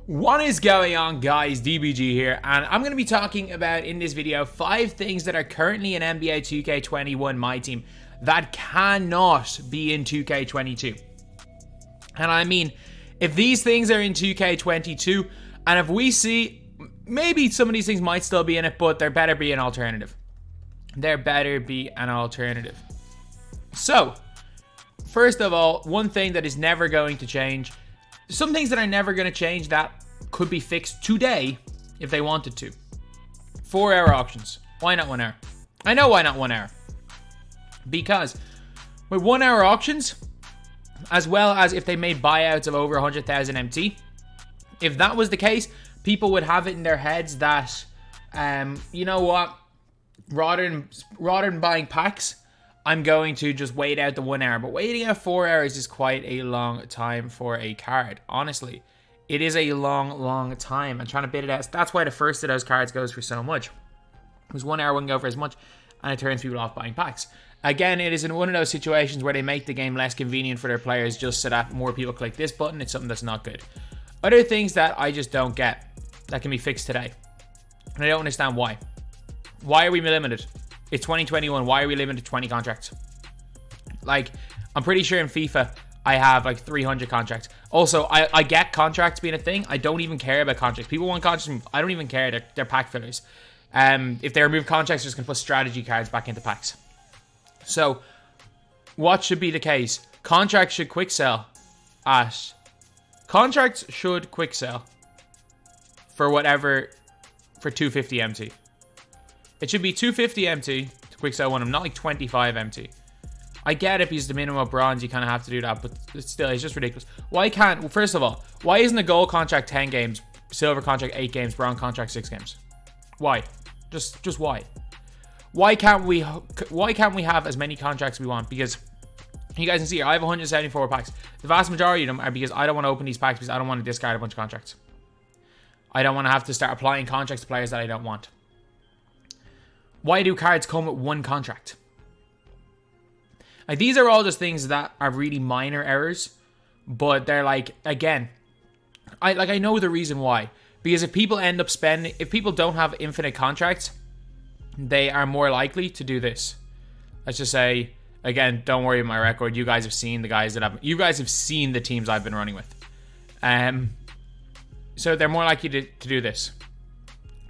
What is going on, guys? DBG here, and I'm going to be talking about in this video 5 things that are currently in NBA 2K21 MyTEAM that cannot be in 2K22. And I mean, if these things are in 2K22, and if we see, maybe some of these things might still be in it, but there better be an alternative. There better be an alternative. So, first of all, one thing that is never going to change. Some things that are never going to change that could be fixed today if they wanted to. 4-hour auctions. Why not 1 hour? I know why not 1 hour. Because with 1-hour auctions, as well as if they made buyouts of over 100,000 MT, if that was the case, people would have it in their heads that, you know what, rather than buying packs, I'm going to just wait out the 1 hour. But waiting out 4 hours is quite a long time for a card. Honestly, it is a long time. I'm trying to bid it out. That's why the first of those cards goes for so much. Because 1 hour wouldn't go for as much, and it turns people off buying packs. Again, it is in one of those situations where they make the game less convenient for their players just so that more people click this button. It's something that's not good. Other things that I just don't get that can be fixed today. And I don't understand why. Why are we limited? It's 2021. Why are we limited to 20 contracts? Like, I'm pretty sure in FIFA, I have like 300 contracts. Also, I get contracts being a thing. I don't even care about contracts. People want contracts. I don't even care. They're pack fillers. If they remove contracts, they're just going to put strategy cards back into packs. So, what should be the case? Contracts should quick sell at... Contracts should quick sell for whatever... For 250 MT. It should be 250 MT to quick sell one of them, not like 25 MT. I get it because the minimum of bronze, you kind of have to do that, but still, it's just ridiculous. Why can't, well, first of all, why isn't a gold contract 10 games, silver contract 8 games, bronze contract 6 games? Why? Just why? Why can't we have as many contracts we want? Because you guys can see here, I have 174 packs. The vast majority of them are because I don't want to open these packs because I don't want to discard a bunch of contracts. I don't want to have to start applying contracts to players that I don't want. Why do cards come with 1 contract? Like, these are all just things that are really minor errors, but they're like, again, I know the reason why. Because if people end up spending, if people don't have infinite contracts, they are more likely to do this. Let's just say, again, don't worry about my record. You guys have seen the guys that you guys have seen the teams I've been running with. So they're more likely to do this.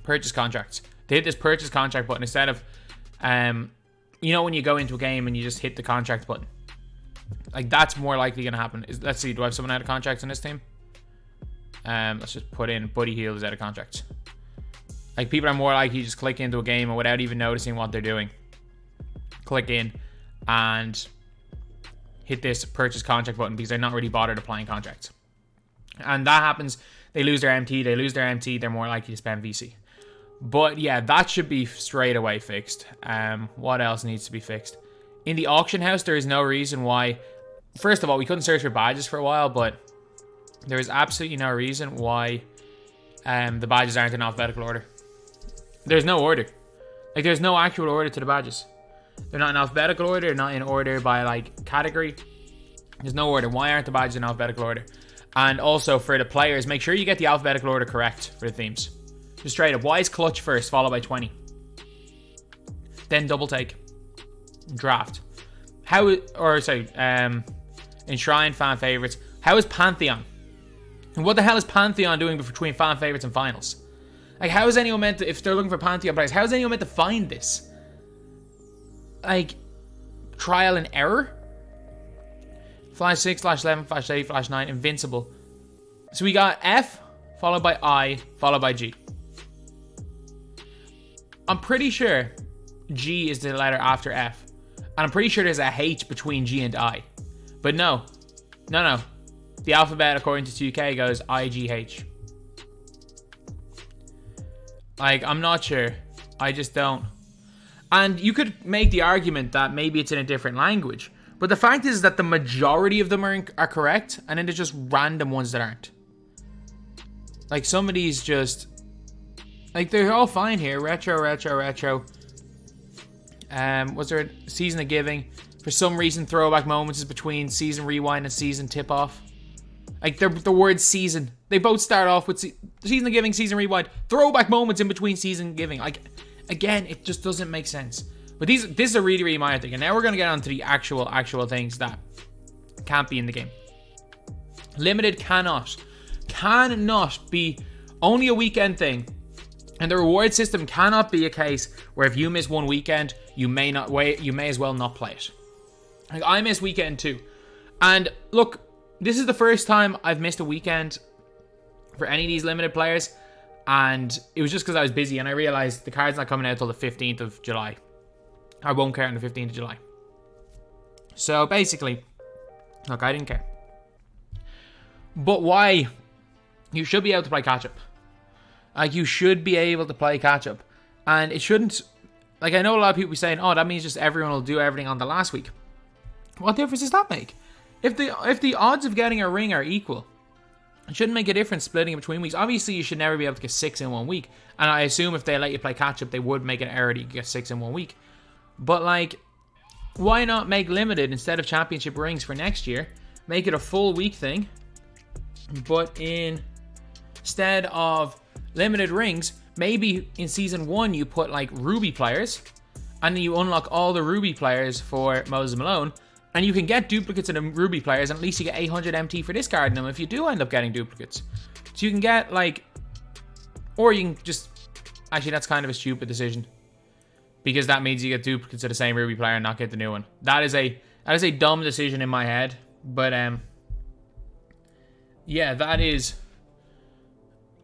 Purchase contracts. They hit this purchase contract button instead of, you know, when you go into a game and you just hit the contract button. Like, that's more likely going to happen. Let's see, do I have someone out of contracts on this team? Let's just put in Buddy Hield is out of contracts. Like, people are more likely to just click into a game and without even noticing what they're doing, click in and hit this purchase contract button because they're not really bothered applying contracts. And that happens, they lose their MT, they're more likely to spend VC. But yeah, that should be straight away fixed. What else needs to be fixed? In the auction house, there is no reason why... First of all, we couldn't search for badges for a while, but there is absolutely no reason why the badges aren't in alphabetical order. There's no order. Like, there's no actual order to the badges. They're not in alphabetical order, they're not in order by, like, category. There's no order. Why aren't the badges in alphabetical order? And also, for the players, make sure you get the alphabetical order correct for the themes. Just straight up, why is clutch first, followed by 20? Then double take. Draft. Enshrine fan favorites. How is Pantheon? And what the hell is Pantheon doing between fan favorites and finals? Like, how is anyone meant to, if they're looking for Pantheon players, how is anyone meant to find this? Like, trial and error? Flash 6, Flash 11, Flash 8, Flash 9, Invincible. So we got F, followed by I, followed by G. I'm pretty sure G is the letter after F. And I'm pretty sure there's a H between G and I. But no. No. The alphabet, according to 2K, goes I-G-H. Like, I'm not sure. I just don't. And you could make the argument that maybe it's in a different language. But the fact is that the majority of them are correct. And then there's just random ones that aren't. Like, some of these just... Like, they're all fine here. Retro. Was there a Season of Giving? For some reason, throwback moments is between Season Rewind and Season Tip-Off. Like the word season. They both start off with season of giving, season rewind. Throwback moments in between season giving. Like, again, it just doesn't make sense. But this is a really, really minor thing. And now we're going to get on to the actual things that can't be in the game. Limited cannot be only a weekend thing. And the reward system cannot be a case where if you miss one weekend, you may as well not play it. Like, I miss weekend too. And look, this is the first time I've missed a weekend for any of these limited players. And it was just because I was busy and I realized the card's not coming out till the 15th of July. I won't care on the 15th of July. So basically, look, I didn't care. But why? You should be able to play catch-up. Like, you should be able to play catch-up. And it shouldn't... Like, I know a lot of people be saying, oh, that means just everyone will do everything on the last week. What difference does that make? If the odds of getting a ring are equal, it shouldn't make a difference splitting it between weeks. Obviously, you should never be able to get 6 in 1 week. And I assume if they let you play catch-up, they would make it error that you get 6 in 1 week. But, like, why not make limited instead of championship rings for next year? Make it a full week thing. But instead of limited rings, maybe in season 1 you put like Ruby players, and then you unlock all the Ruby players for Moses Malone, and you can get duplicates of the Ruby players, and at least you get 800 MT for discarding them if you do end up getting duplicates. So you can get like, or you can just, actually that's kind of a stupid decision, because that means you get duplicates of the same Ruby player and not get the new one. That is a dumb decision in my head, but yeah,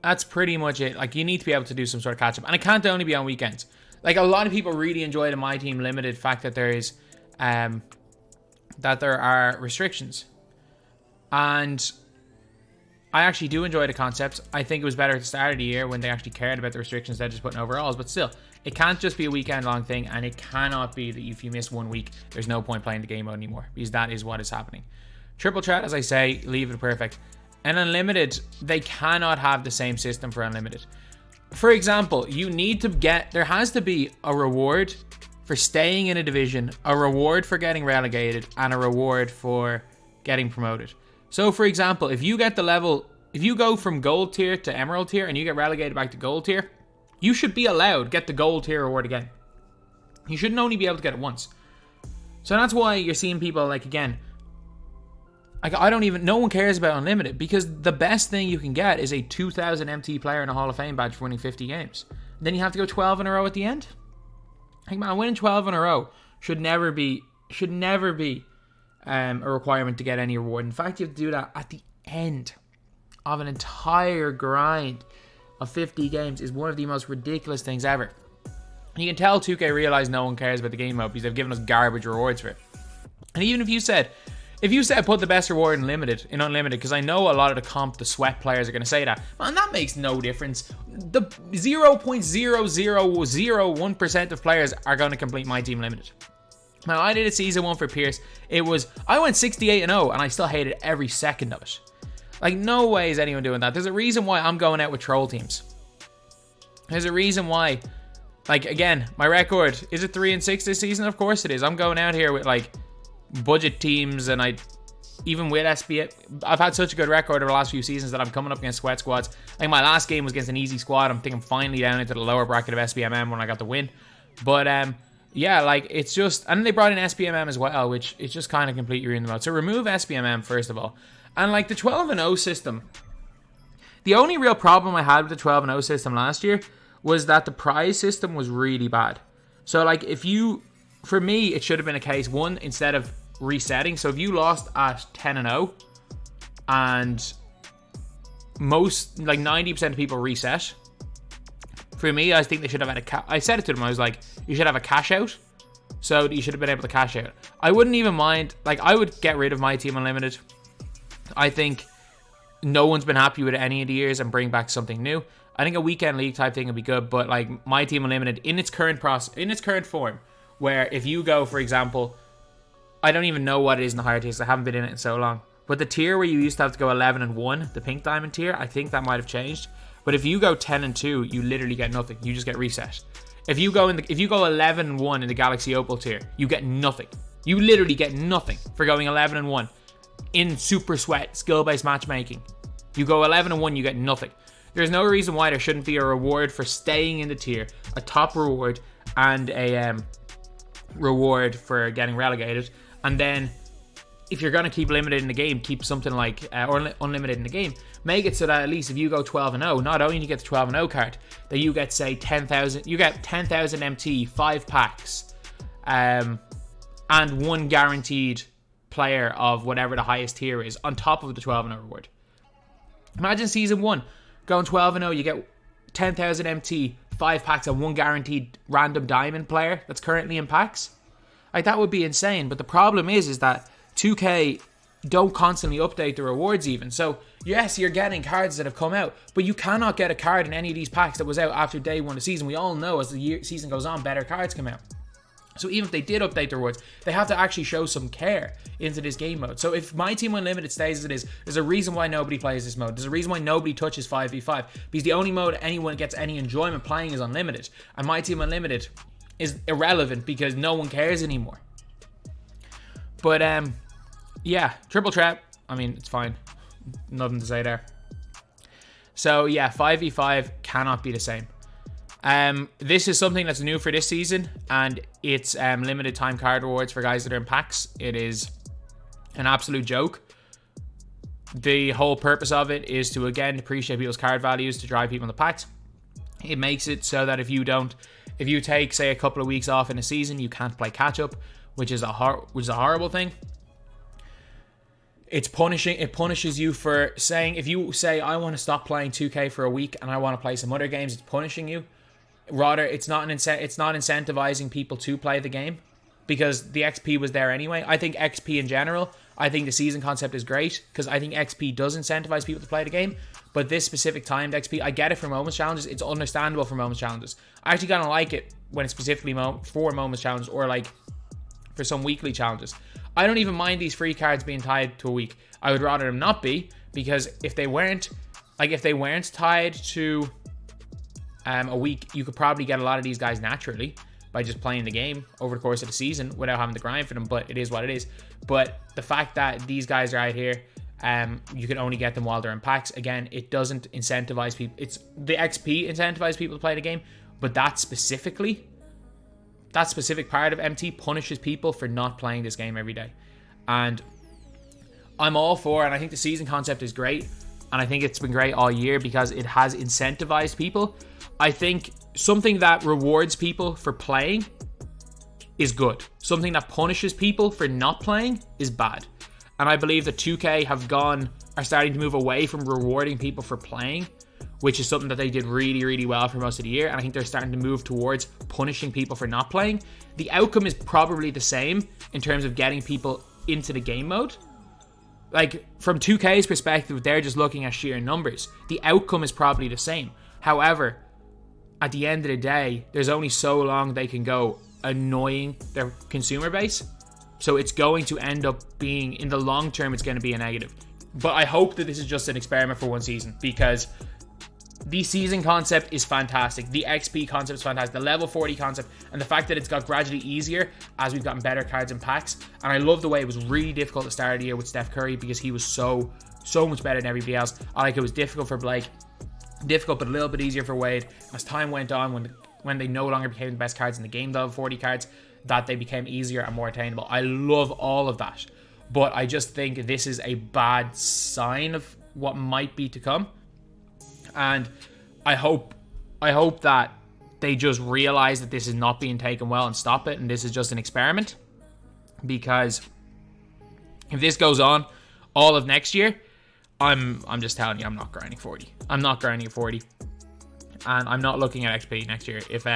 that's pretty much it. Like, you need to be able to do some sort of catch up, and it can't only be on weekends. Like, a lot of people really enjoy the MyTEAM Limited fact that there is that there are restrictions, and I actually do enjoy the concept. I think it was better at the start of the year when they actually cared about the restrictions instead of just putting overalls, but still, it can't just be a weekend long thing, and it cannot be that if you miss 1 week, there's no point playing the game mode anymore, because that is what is happening. Triple threat, as I say, leave it perfect. And unlimited, they cannot have the same system for unlimited. For example, there has to be a reward for staying in a division, a reward for getting relegated, and a reward for getting promoted. So for example, if you go from gold tier to emerald tier and you get relegated back to gold tier, you should be allowed to get the gold tier reward again. You shouldn't only be able to get it once. So that's why you're seeing people, like, again, like, no one cares about unlimited, because the best thing you can get is a 2000 MT player and a Hall of Fame badge for winning 50 games. Then you have to go 12 in a row at the end. Like, man, winning 12 in a row should never be a requirement to get any reward. In fact, you have to do that at the end of an entire grind of 50 games is one of the most ridiculous things ever. And you can tell 2K realize no one cares about the game mode because they've given us garbage rewards for it. And even if you said put the best reward in unlimited, because I know a lot of the sweat players are going to say that, man, that makes no difference. The 0.0001% of players are going to complete MyTEAM Limited. Now, I did a season 1 for Pierce. I went 68-0 and I still hated every second of it. Like, no way is anyone doing that. There's a reason why I'm going out with troll teams. There's a reason why, like, again, my record, is it 3-6 this season? Of course it is. I'm going out here with, like, budget teams, and even with SBA, I've had such a good record over the last few seasons that I'm coming up against sweat squads. Like, my last game was against an easy squad. I'm thinking finally down into the lower bracket of SBMM when I got the win. But yeah, like, it's just, and then they brought in SBMM as well, which is just kind of completely ruined the mode. So remove SBMM first of all, and like the 12-0 system. The only real problem I had with the 12-0 system last year was that the prize system was really bad. So like, for me, it should have been a case, one, instead of resetting. So if you lost at 10-0 and most, like 90% of people reset, for me, I think they should have had I said it to them, I was like, you should have a cash out. So you should have been able to cash out. I wouldn't even mind, like, I would get rid of MyTEAM Unlimited. I think no one's been happy with it any of the years, and bring back something new. I think a weekend league type thing would be good, but like MyTEAM Unlimited in its current form, where if you go, for example, I don't even know what it is in the higher tiers, I haven't been in it in so long, but the tier where you used to have to go 11-1, the pink diamond tier, I think that might have changed. But if you go 10-2, you literally get nothing. You just get reset. If you go 11-1 in the Galaxy Opal tier, you get nothing. You literally get nothing for going 11-1. in super sweat skill-based matchmaking. You go 11-1, you get nothing. There's no reason why there shouldn't be a reward for staying in the tier, a top reward, and a reward for getting relegated. And then, if you're going to keep limited in the game, keep something like, or unlimited in the game, make it so that at least if you go 12-0, not only do you get the 12-0 card, that you get, say, 10,000, you get 10,000 MT, 5 packs, and 1 guaranteed player of whatever the highest tier is on top of the 12-0 reward. Imagine season 1, going 12-0, you get 10,000 MT, 5 packs, and 1 guaranteed random diamond player that's currently in packs. Like, that would be insane. But the problem is that 2K don't constantly update the rewards even. So, yes, you're getting cards that have come out, but you cannot get a card in any of these packs that was out after day 1 of the season. We all know as the season goes on, better cards come out. So even if they did update the rewards, they have to actually show some care into this game mode. So if MyTEAM Unlimited stays as it is, there's a reason why nobody plays this mode. There's a reason why nobody touches 5v5. Because the only mode anyone gets any enjoyment playing is Unlimited. And MyTEAM Unlimited is irrelevant because no one cares anymore. But yeah, triple trap. I mean, it's fine. Nothing to say there. So yeah, 5v5 cannot be the same. This is something that's new for this season, and it's limited time card rewards for guys that are in packs. It is an absolute joke. The whole purpose of it is to, again, depreciate people's card values to drive people in the packs. It makes it so that if you take, say, a couple of weeks off in a season, you can't play catch up, which is a horrible thing. It punishes you for saying, if you say, I want to stop playing 2K for a week and I want to play some other games, it's punishing you. Rather, it's not incentivizing people to play the game because the XP was there anyway. I think XP in general, I think the season concept is great because I think XP does incentivize people to play the game. But this specific timed XP, I get it for moments challenges. It's understandable for moments challenges. I actually kind of like it when it's specifically for moments challenges or like for some weekly challenges. I don't even mind these free cards being tied to a week. I would rather them not be, because if they weren't tied to a week, you could probably get a lot of these guys naturally by just playing the game over the course of the season without having to grind for them. But it is what it is. But the fact that these guys are out here, you can only get them while they're in packs. Again, it doesn't incentivize people. It's the XP incentivizes people to play the game, but that specific part of MT punishes people for not playing this game every day. And I'm all for, and I think the season concept is great, and I think it's been great all year because it has incentivized people. I think something that rewards people for playing is good. Something that punishes people for not playing is bad. And I believe that 2K are starting to move away from rewarding people for playing, which is something that they did really, really well for most of the year. And I think they're starting to move towards punishing people for not playing. The outcome is probably the same in terms of getting people into the game mode. Like, from 2K's perspective, they're just looking at sheer numbers. The outcome is probably the same. However, at the end of the day, there's only so long they can go annoying their consumer base. So it's going to end up being, in the long term, it's going to be a negative. But I hope that this is just an experiment for one season, because the season concept is fantastic. The XP concept is fantastic. The level 40 concept, and the fact that it's got gradually easier as we've gotten better cards and packs. And I love the way it was really difficult at the start of the year with Steph Curry, because he was so much better than everybody else. I like it was difficult for Blake, difficult but a little bit easier for Wade. As time went on, when they no longer became the best cards in the game, the level 40 cards, that they became easier and more attainable. I love all of that, but I just think this is a bad sign of what might be to come. And I hope that they just realize that this is not being taken well and stop it, and this is just an experiment. Because if this goes on all of next year, I'm just telling you, I'm not grinding 40. I'm not grinding at 40, and I'm not looking at XP next year. If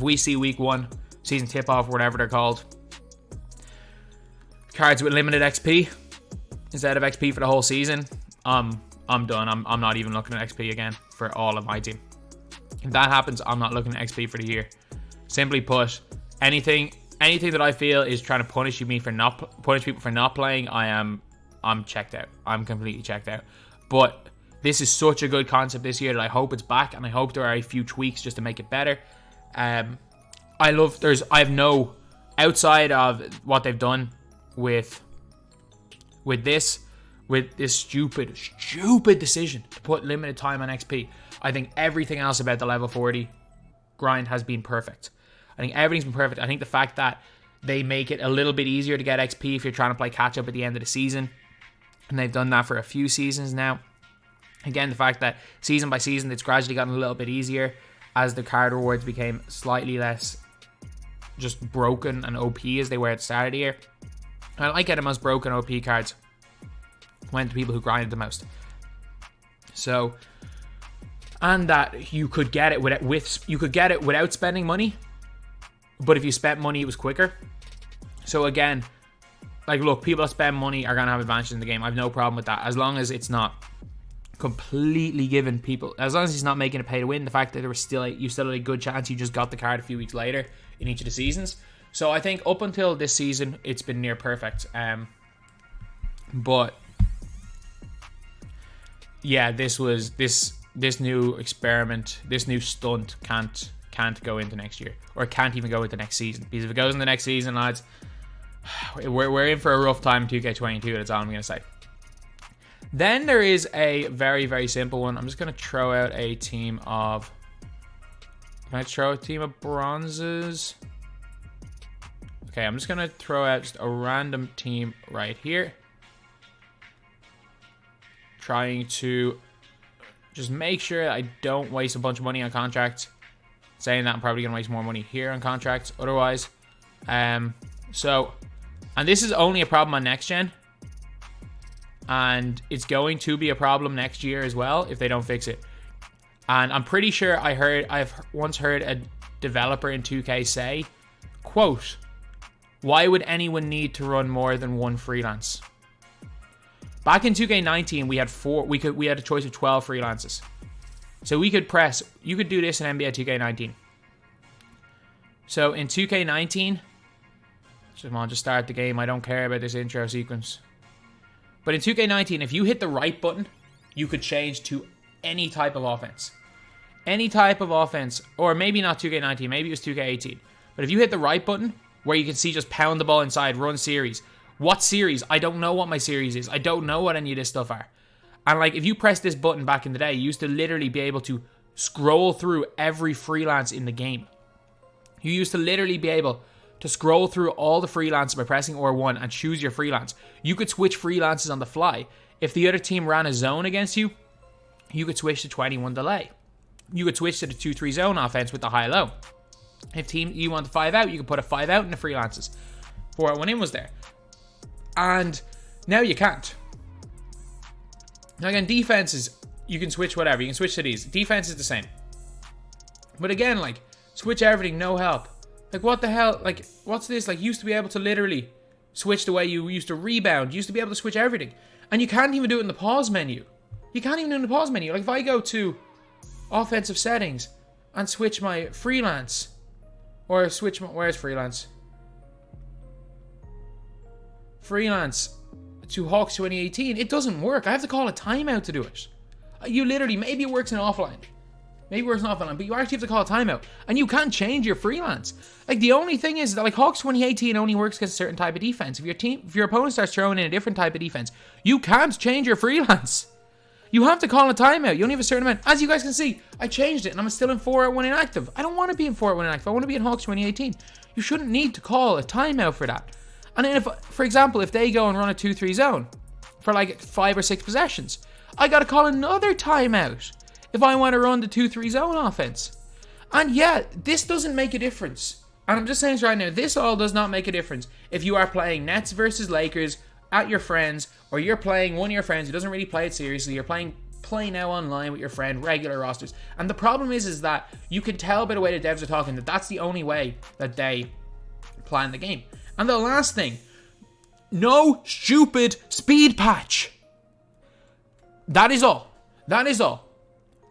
we see week 1 season tip off, or whatever they're called, cards with limited XP instead of XP for the whole season, I'm done. I'm not even looking at XP again for all of my team. If that happens, I'm not looking at XP for the year. Simply put, anything that I feel is trying to punish people for not playing, I'm checked out. I'm completely checked out. But this is such a good concept this year that I hope it's back, and I hope there are a few tweaks just to make it better. Outside of what they've done with with this stupid decision to put limited time on XP, I think everything else about the level 40 grind has been perfect. I think everything's been perfect. I think the fact that they make it a little bit easier to get XP if you're trying to play catch up at the end of the season, and they've done that for a few seasons now. Again, the fact that season by season it's gradually gotten a little bit easier as the card rewards became slightly less just broken and OP as they were at the start of the year. I like how the most broken OP cards went to people who grinded the most. So, and that you could get it without spending money, but if you spent money, it was quicker. So again, like, look, people that spend money are gonna have advantages in the game. I have no problem with that, as long as it's not completely giving people, as long as he's not making it pay to win. The fact that you still had a good chance you just got the card a few weeks later in each of the seasons. So I think up until this season it's been near perfect. But yeah, this new experiment, this new stunt can't go into next year, or can't even go into next season, because if it goes in the next season, lads, we're in for a rough time in 2K22. That's all I'm gonna say. Then there is a very, very simple one. I'm just going to throw out a team of... Can I throw a team of bronzes? Okay, I'm just going to throw out just a random team right here. Trying to just make sure I don't waste a bunch of money on contracts. Saying that, I'm probably going to waste more money here on contracts otherwise. And this is only a problem on next gen. And it's going to be a problem next year as well if they don't fix it. And I'm pretty sure I've once heard a developer in 2K say, quote, "Why would anyone need to run more than one freelance?" Back in 2K19, we had a choice of 12 freelances. So you could do this in NBA 2K19. So in 2K19, come on, just start the game. I don't care about this intro sequence. But in 2K19, if you hit the right button, you could change to any type of offense. Any type of offense, or maybe not 2K19, maybe it was 2K18. But if you hit the right button, where you can see just pound the ball inside, run series. What series? I don't know what my series is. I don't know what any of this stuff are. And like, if you press this button back in the day, you used to literally be able to scroll through every freelance in the game. You used to literally be able to scroll through all the freelances by pressing R1 and choose your freelance. You could switch freelances on the fly. If the other team ran a zone against you, you could switch to 21 delay. You could switch to the 2-3 zone offense with the high-low. If you want the 5 out, you could put a 5 out in the freelances. 4 out 1 in was there. And now you can't. Now again, defenses, you can switch whatever. You can switch to these. Defense is the same. But again, like, switch everything, no help. Like, what the hell? Like, what's this? Like, you used to be able to literally switch the way you used to rebound. You used to be able to switch everything. And you can't even do it in the pause menu. You can't even do it in the pause menu. Like, if I go to offensive settings and switch my freelance, or switch my... Where's freelance? Freelance to Hawks 2018. It doesn't work. I have to call a timeout to do it. You literally... Maybe it works in offline. Maybe it works in offline, but you actually have to call a timeout. And you can't change your freelance. Like, the only thing is that, like, Hawks 2018 only works against a certain type of defense. If your opponent starts throwing in a different type of defense, you can't change your freelance. You have to call a timeout. You only have a certain amount. As you guys can see, I changed it, and I'm still in 4 out 1 inactive. I don't want to be in 4 out 1 inactive. I want to be in Hawks 2018. You shouldn't need to call a timeout for that. And then, if, for example, if they go and run a 2-3 zone for like 5 or 6 possessions, I got to call another timeout if I want to run the 2-3 zone offense. And yeah, this doesn't make a difference. And I'm just saying this right now, this all does not make a difference if you are playing Nets versus Lakers at your friends, or you're playing one of your friends who doesn't really play it seriously. You're playing Play Now online with your friend, regular rosters. And the problem is that you can tell by the way the devs are talking that that's the only way that they plan the game. And the last thing, no stupid speed patch. That is all. That is all.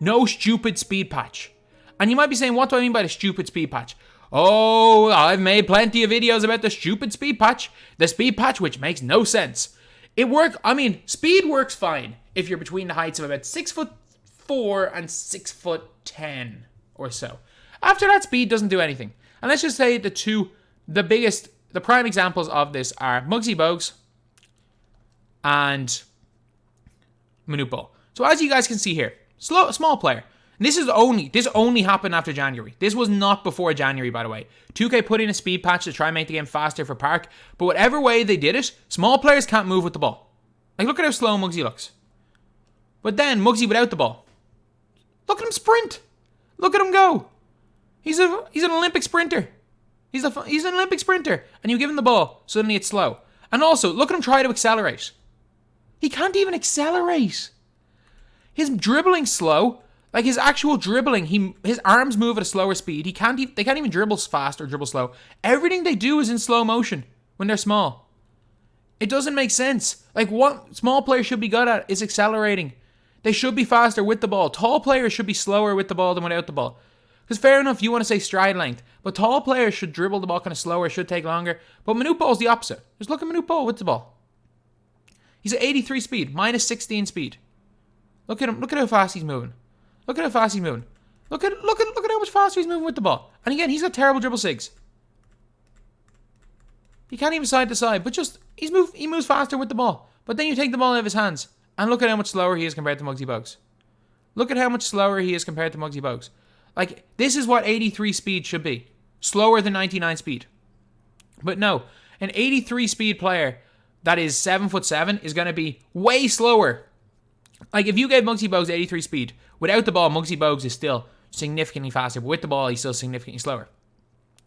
No stupid speed patch. And you might be saying, what do I mean by the stupid speed patch? Oh, I've made plenty of videos about the stupid speed patch. The speed patch which makes no sense. Speed works fine if you're between the heights of about 6'4" and 6'10" or so. After that, speed doesn't do anything. And let's just say the prime examples of this are Muggsy Bogues and Manute Bol. So as you guys can see here, small player. And this only happened after January. This was not before January, by the way. 2K put in a speed patch to try and make the game faster for Park, but whatever way they did it, small players can't move with the ball. Like, look at how slow Muggsy looks. But then Muggsy without the ball. Look at him sprint. Look at him go. He's an Olympic sprinter. He's an Olympic sprinter. And you give him the ball, suddenly it's slow. And also, look at him try to accelerate. He can't even accelerate. His dribbling's slow. Like, his actual dribbling, his arms move at a slower speed. They can't even dribble fast or dribble slow. Everything they do is in slow motion when they're small. It doesn't make sense. Like, what small players should be good at is accelerating. They should be faster with the ball. Tall players should be slower with the ball than without the ball. Because fair enough, you want to say stride length, but tall players should dribble the ball kind of slower, should take longer. But Manute Bol's the opposite. Just look at Manute Bol with the ball. He's at 83 speed, minus 16 speed. Look at him. Look at how fast he's moving. Look at how fast he's moving. Look at how much faster he's moving with the ball. And again, he's got terrible dribble sigs. He can't even side to side, but just he moves faster with the ball. But then you take the ball out of his hands, and look at how much slower he is compared to Muggsy Bogues. Look at how much slower he is compared to Muggsy Bogues. Like, this is what 83 speed should be. Slower than 99 speed. But no, an 83 speed player that is 7'7" is going to be way slower. Like, if you gave Muggsy Bogues 83 speed, without the ball, Muggsy Bogues is still significantly faster, but with the ball, he's still significantly slower.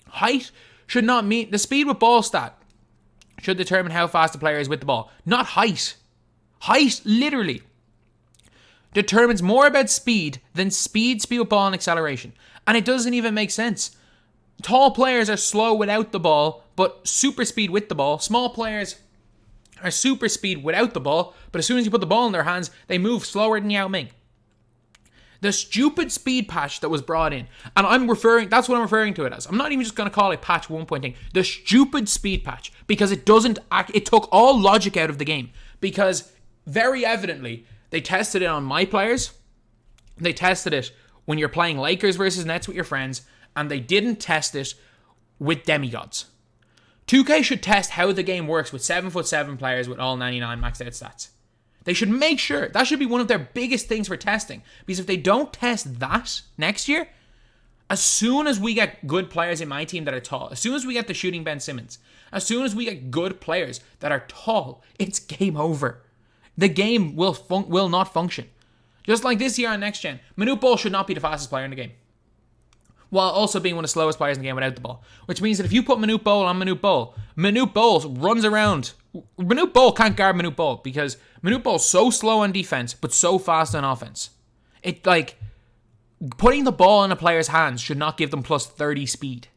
Height should not mean... The speed with ball stat should determine how fast the player is with the ball, not height. Height, literally, determines more about speed than speed with ball, and acceleration. And it doesn't even make sense. Tall players are slow without the ball, but super speed with the ball. Small players are super speed without the ball, but as soon as you put the ball in their hands, they move slower than Yao Ming. The stupid speed patch that was brought in, and that's what I'm referring to it as. I'm not even just going to call it patch 1.0. The stupid speed patch, because it took all logic out of the game. Because very evidently, they tested it on my players. They tested it when you're playing Lakers versus Nets with your friends, and they didn't test it with demigods. 2K should test how the game works with 7'7" players with all 99 maxed out stats. They should make sure. That should be one of their biggest things for testing. Because if they don't test that next year, as soon as we get good players in my team that are tall, as soon as we get the shooting Ben Simmons, as soon as we get good players that are tall, it's game over. The game will not function. Just like this year on Next Gen, Manute Bol should not be the fastest player in the game, while also being one of the slowest players in the game without the ball. Which means that if you put Manute Bol on Manute Bol runs around. Manute Bol can't guard Manute Bol because Manute Bol's so slow on defense, but so fast on offense. It, like, putting the ball in a player's hands should not give them plus 30 speed.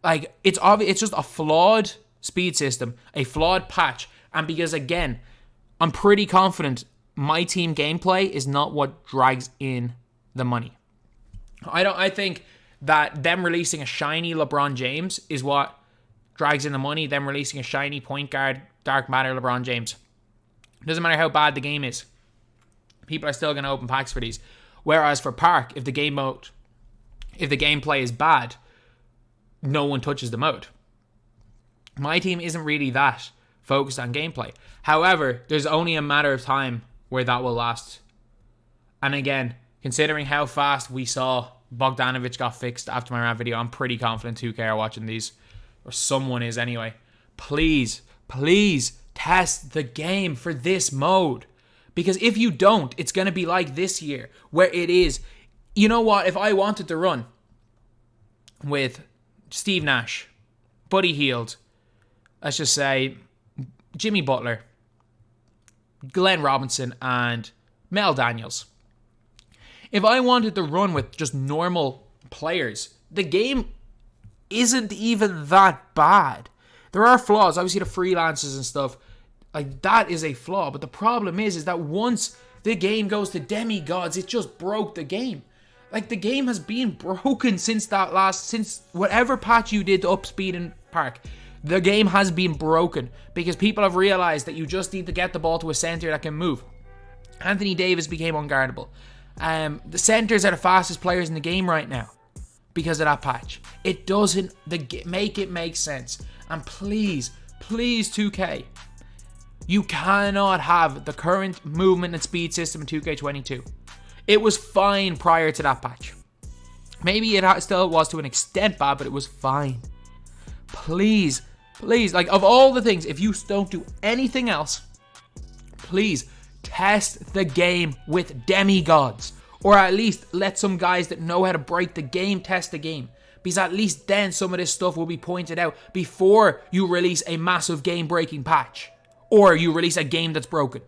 Like, it's obvious, it's just a flawed speed system, a flawed patch. And because, again, I'm pretty confident my team gameplay is not what drags in the money. I think that them releasing a shiny LeBron James is what drags in the money. Them releasing a shiny point guard, dark matter LeBron James. It doesn't matter how bad the game is. People are still going to open packs for these. Whereas for Park, if the gameplay is bad, no one touches the mode. My team isn't really that focused on gameplay. However, there's only a matter of time where that will last. And again, considering how fast we saw Bogdanovic got fixed after my rant video, I'm pretty confident 2K are watching these. Or someone is anyway. Please test the game for this mode. Because if you don't, it's going to be like this year, where it is, you know what, if I wanted to run with Steve Nash, Buddy Hield, let's just say Jimmy Butler, Glenn Robinson, and Mel Daniels. If I wanted to run with just normal players, the game isn't even that bad. There are flaws. Obviously, the freelances and stuff, like, that is a flaw. But the problem is that once the game goes to demigods, it just broke the game. Like, the game has been broken since whatever patch you did to up speed in Park. The game has been broken because people have realized that you just need to get the ball to a center that can move. Anthony Davis became unguardable. The centers are the fastest players in the game right now because of that patch. It doesn't make it make sense. And please 2K, You cannot have the current movement and speed system in 2K22. It was fine prior to that patch. Maybe it still was to an extent bad, but it was fine. Please, please, like, of all the things, if you don't do anything else, please test the game with demigods. Or at least let some guys that know how to break the game test the game. Because at least then some of this stuff will be pointed out before you release a massive game-breaking patch. Or you release a game that's broken.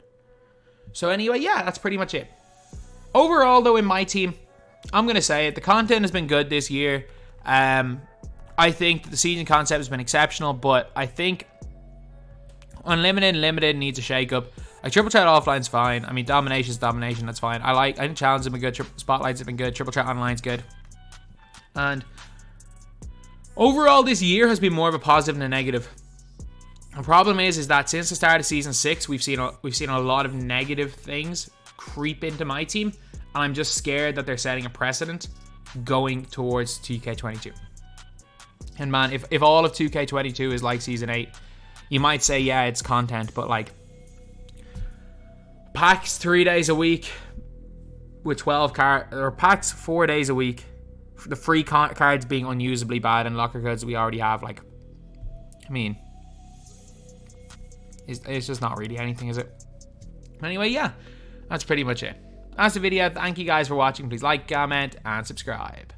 So anyway, yeah, that's pretty much it. Overall, though, in my team, I'm going to say it. The content has been good this year. I think the season concept has been exceptional. But I think Unlimited and Limited needs a shake-up. Like, Triple Threat Offline's fine. I mean, Domination's Domination, that's fine. I think Challenges have been good. Spotlights have been good. Triple Threat Online's good. And overall, this year has been more of a positive than a negative. The problem is that since the start of Season 6, we've seen a lot of negative things creep into my team. And I'm just scared that they're setting a precedent going towards 2K22. And man, if all of 2K22 is like Season 8, you might say, yeah, it's content, but like, packs 3 days a week with 12 cards, or packs 4 days a week, the free cards being unusably bad, and locker codes we already have, like, I mean, it's just not really anything, is it? Anyway, yeah, that's pretty much it. That's the video. Thank you guys for watching. Please like, comment, and subscribe.